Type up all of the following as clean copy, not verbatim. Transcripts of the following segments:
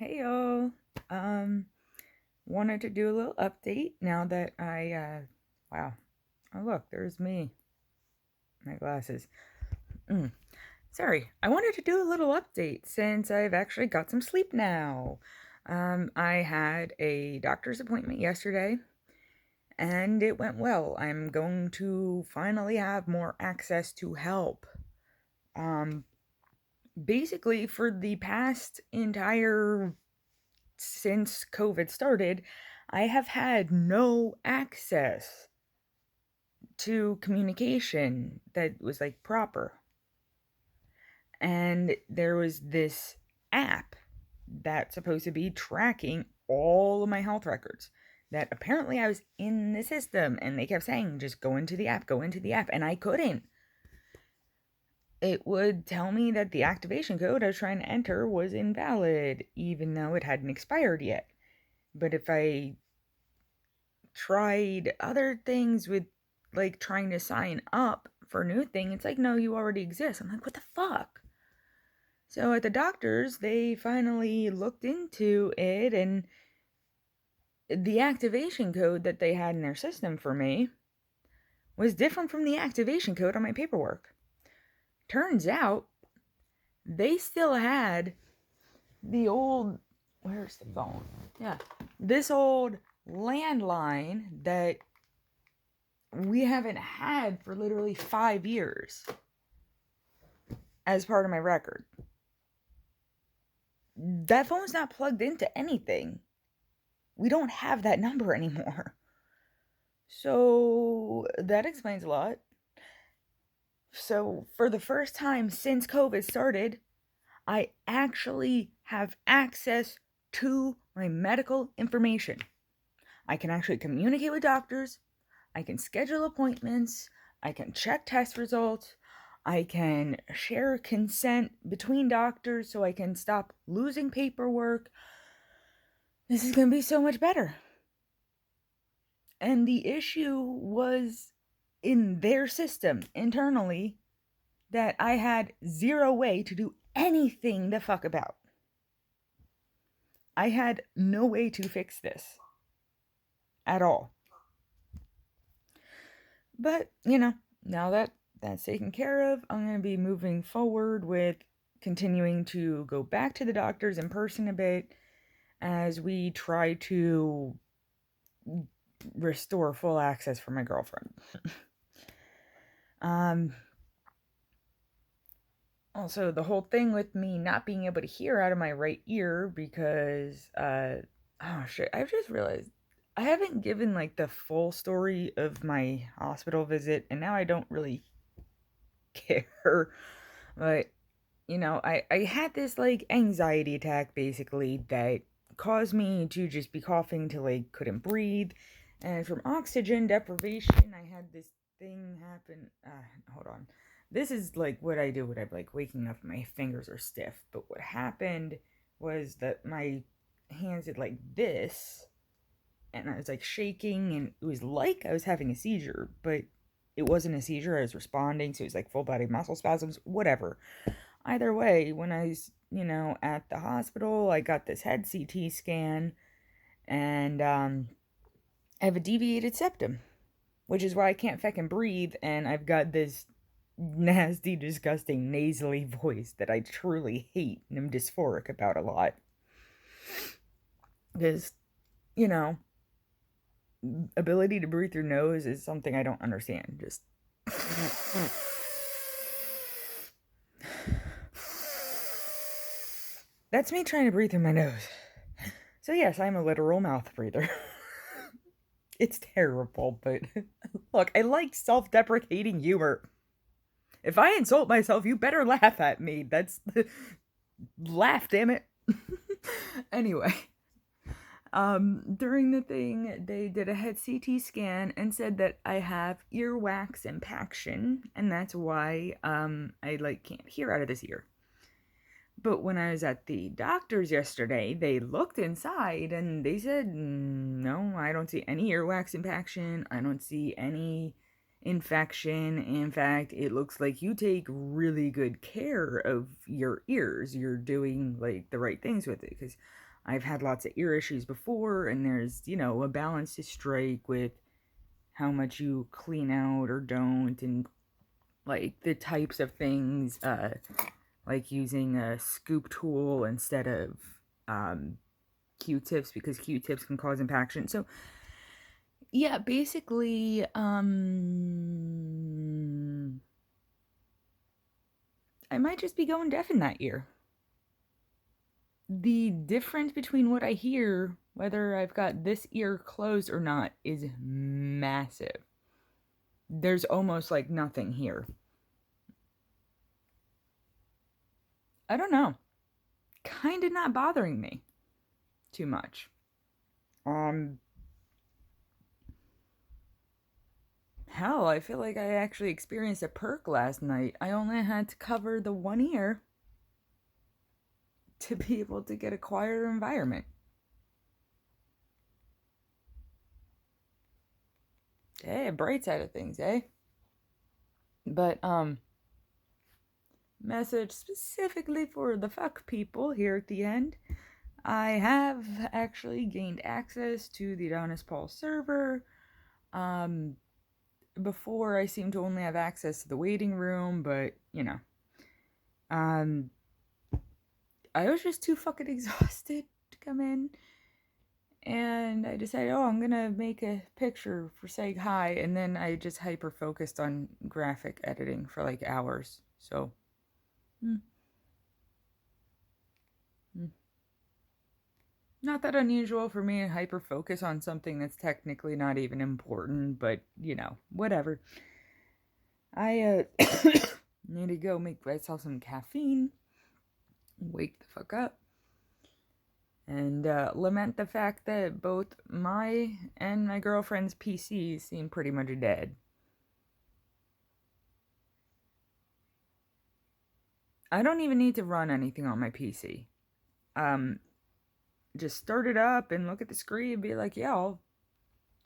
Heyo. Um, Wanted to do a little update now that wow. Oh, look, there's me. My glasses. Mm. Sorry. I wanted to do a little update since I've actually got some sleep now. I had a doctor's appointment yesterday and it went well. I'm going to finally have more access to help. Um, Basically, for the past entire since COVID started, I have had no access to communication that was like proper. And there was this app that's supposed to be tracking all of my health records. That apparently I was in the system and they kept saying, just go into the app, go into the app. And I couldn't. It would tell me that the activation code I was trying to enter was invalid, even though it hadn't expired yet. But if I tried other things with like trying to sign up for a new thing, it's like, no, you already exist. I'm like, what the fuck? So at the doctor's, they finally looked into it, and the activation code that they had in their system for me was different from the activation code on my paperwork. Turns out they still had the old, where's the phone? Yeah. This old landline that we haven't had for literally 5 years as part of my record. That phone's not plugged into anything. We don't have that number anymore. So that explains a lot. So for the first time since COVID started, I actually have access to my medical information. I can actually communicate with doctors. I can schedule appointments. I can check test results. I can share consent between doctors so I can stop losing paperwork. This is going to be so much better. And the issue was in their system internally that I had zero way to do anything the fuck about. I had no way to fix this at all. But, now that that's taken care of, I'm going to be moving forward with continuing to go back to the doctors in person a bit as we try to restore full access for my girlfriend. Also, the whole thing with me not being able to hear out of my right ear because, oh shit, I've just realized I haven't given like the full story of my hospital visit, and now I don't really care. But, I had this like anxiety attack basically that caused me to just be coughing till I couldn't breathe. And from oxygen deprivation, I had this thing happen. Hold on. This is like what I do when I'm like waking up and my fingers are stiff. But what happened was that my hands did like this, and I was like shaking, and it was like I was having a seizure, but it wasn't a seizure. I was responding, so it was like full body muscle spasms, whatever. Either way, when I was, at the hospital, I got this head CT scan, and I have a deviated septum, which is why I can't feckin' breathe, and I've got this nasty, disgusting, nasally voice that I truly hate and am dysphoric about a lot. Because, you know, ability to breathe through nose is something I don't understand. Just. That's me trying to breathe through my nose. So, yes, I'm a literal mouth breather. It's terrible, but look, I like self deprecating humor. If I insult myself, you better laugh at me. That's. Laugh, damn it. Anyway. During the thing, they did a head CT scan and said that I have earwax impaction, and that's why, I, can't hear out of this ear. But when I was at the doctor's yesterday, they looked inside and they said, no, I don't see any earwax impaction. I don't see any infection. In fact, it looks like you take really good care of your ears. You're doing, the right things with it. Because I've had lots of ear issues before, and there's, a balance to strike with how much you clean out or don't, and like the types of things, like using a scoop tool instead of um, Q-tips, because Q-tips can cause impaction. So yeah, basically, I might just be going deaf in that ear. The difference between what I hear, whether I've got this ear closed or not, is massive. There's almost like nothing here. I don't know. Kind of not bothering me too much. Hell, I feel like I actually experienced a perk last night. I only had to cover the one ear to be able to get a quieter environment. Hey, a bright side of things, eh? But, message specifically for the fuck people here at the end. I have actually gained access to the Adonis Paul server. Before I seemed to only have access to the waiting room, but, I was just too fucking exhausted to come in. And I decided, I'm gonna make a picture for saying hi, and then I just hyper focused on graphic editing for like hours. So, mm, mm. Not that unusual for me to hyper focus on something that's technically not even important, but whatever. I need to go make myself some caffeine, wake the fuck up, and lament the fact that both my and my girlfriend's PCs seem pretty much dead. I don't even need to run anything on my PC. Just start it up and look at the screen and be like, yeah, I'll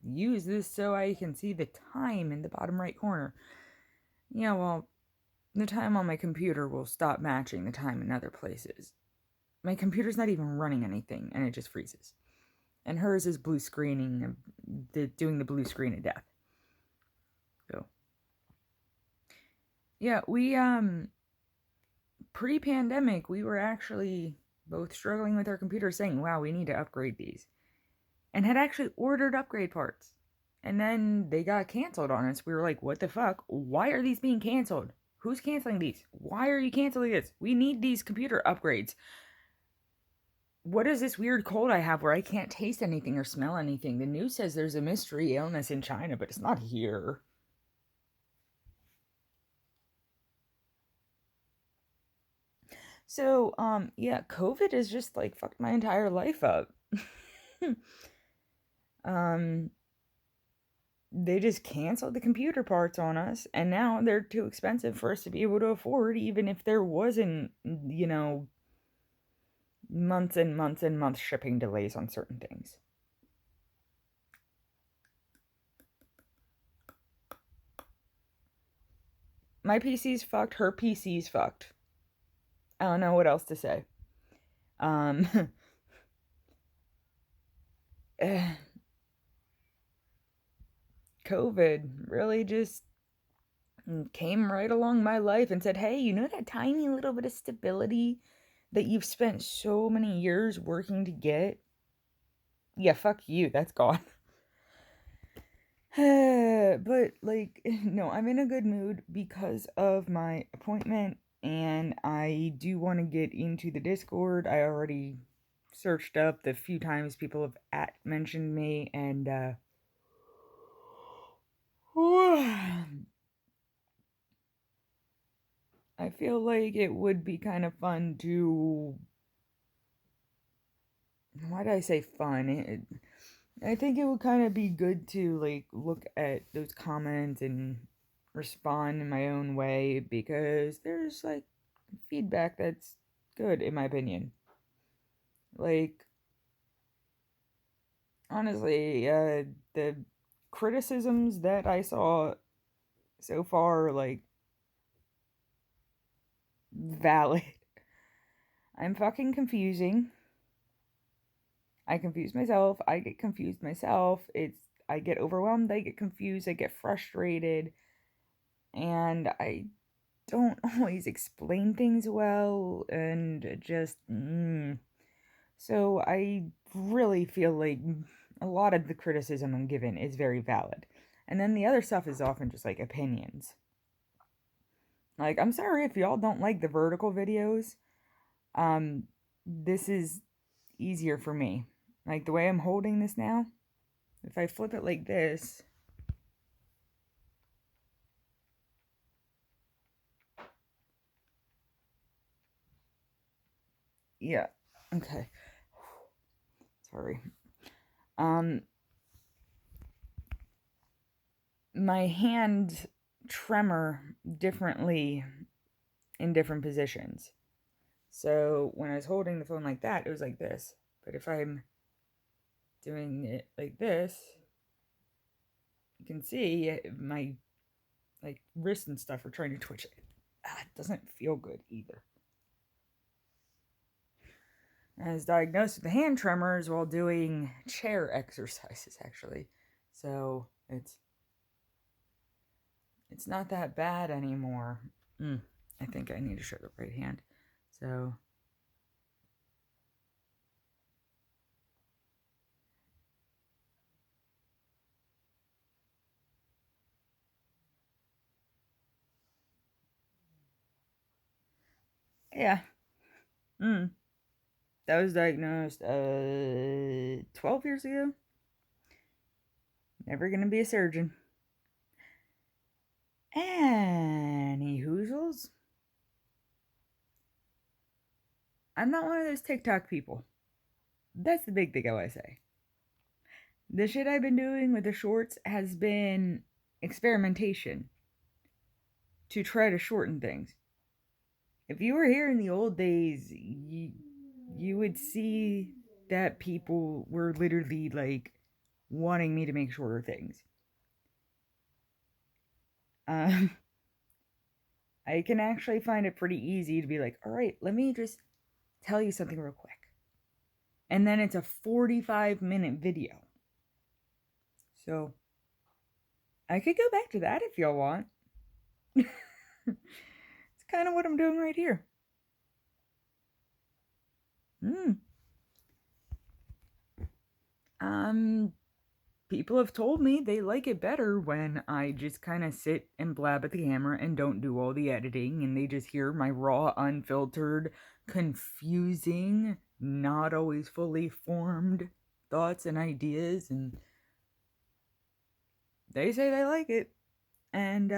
use this so I can see the time in the bottom right corner. Yeah, well, the time on my computer will stop matching the time in other places. My computer's not even running anything, and it just freezes. And hers is blue screening, doing the blue screen of death. So, yeah, we, pre-pandemic, we were actually both struggling with our computers, saying, wow, we need to upgrade these. And had actually ordered upgrade parts. And then they got canceled on us. We were like, what the fuck? Why are these being canceled? Who's canceling these? Why are you canceling this? We need these computer upgrades. What is this weird cold I have where I can't taste anything or smell anything? The news says there's a mystery illness in China, but it's not here. So, yeah, COVID has just like fucked my entire life up. um, they just canceled the computer parts on us, and now they're too expensive for us to be able to afford, even if there wasn't, months and months and months shipping delays on certain things. My PC's fucked, her PC's fucked. I don't know what else to say. COVID really just came right along my life and said, hey, you know that tiny little bit of stability that you've spent so many years working to get? Yeah, fuck you, that's gone. But, like, no, I'm in a good mood because of my appointment, and I do want to get into the Discord. I already searched up the few times people have mentioned me, and, I feel like it would be kind of fun to. Why did I say fun? I think it would kind of be good to like look at those comments and respond in my own way, because there's like feedback that's good in my opinion. Like, honestly, the criticisms that I saw so far, like, valid. I'm fucking confusing. I confuse myself. I get confused myself. I get overwhelmed. I get confused. I get frustrated. And I don't always explain things well. And just, so I really feel like a lot of the criticism I'm given is very valid. And then the other stuff is often just like opinions. Like, I'm sorry if y'all don't like the vertical videos. This is easier for me. Like the way I'm holding this now, if I flip it like this, yeah, okay. Sorry. My hand tremor differently in different positions. So when I was holding the phone like that, it was like this. But if I'm doing it like this, you can see my like wrists and stuff are trying to twitch it. It doesn't feel good either. I was diagnosed with the hand tremors while doing chair exercises, actually. So it's not that bad anymore. I think I need to show the right hand. So yeah. That was diagnosed 12 years ago. Never gonna be a surgeon. Any hoozles? I'm not one of those TikTok people. That's the big thing I want to say. The shit I've been doing with the shorts has been experimentation to try to shorten things. If you were here in the old days, you would see that people were literally like wanting me to make shorter things. I can actually find it pretty easy to be like, all right, let me just tell you something real quick. And then it's a 45-minute video. So I could go back to that if y'all want. It's kind of what I'm doing right here. People have told me they like it better when I just kind of sit and blab at the camera and don't do all the editing, and they just hear my raw, unfiltered, confusing, not always fully formed thoughts and ideas, and they say they like it. And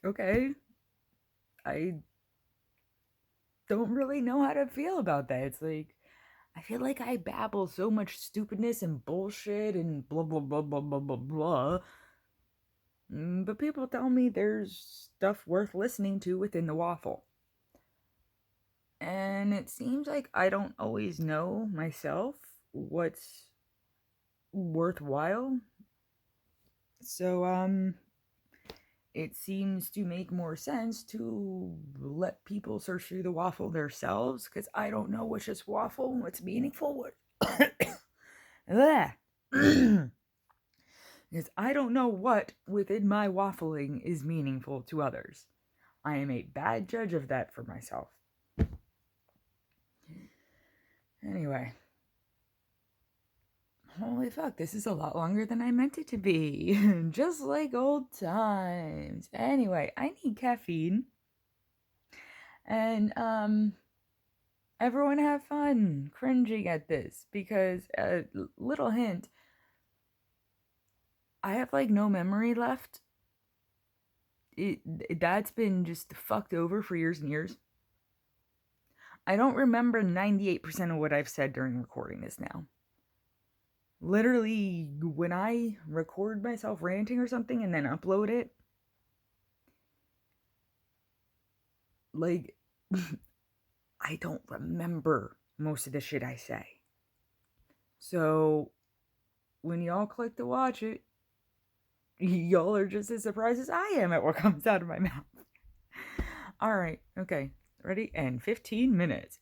okay, I don't really know how to feel about that. It's like, I feel like I babble so much stupidness and bullshit and blah blah blah blah blah blah blah. But people tell me there's stuff worth listening to within the waffle. And it seems like I don't always know myself what's worthwhile. So it seems to make more sense to let people search through the waffle themselves, because I don't know what's just waffle, what's meaningful, because I don't know what within my waffling is meaningful to others. I am a bad judge of that for myself. Anyway. Holy fuck, this is a lot longer than I meant it to be. Just like old times. Anyway, I need caffeine. And, everyone have fun cringing at this, because, little hint, I have like no memory left. That's been just fucked over for years and years. I don't remember 98% of what I've said during recording this now. Literally, when I record myself ranting or something and then upload it, like, I don't remember most of the shit I say. So, when y'all click to watch it, y'all are just as surprised as I am at what comes out of my mouth. Alright, okay. Ready? And 15 minutes.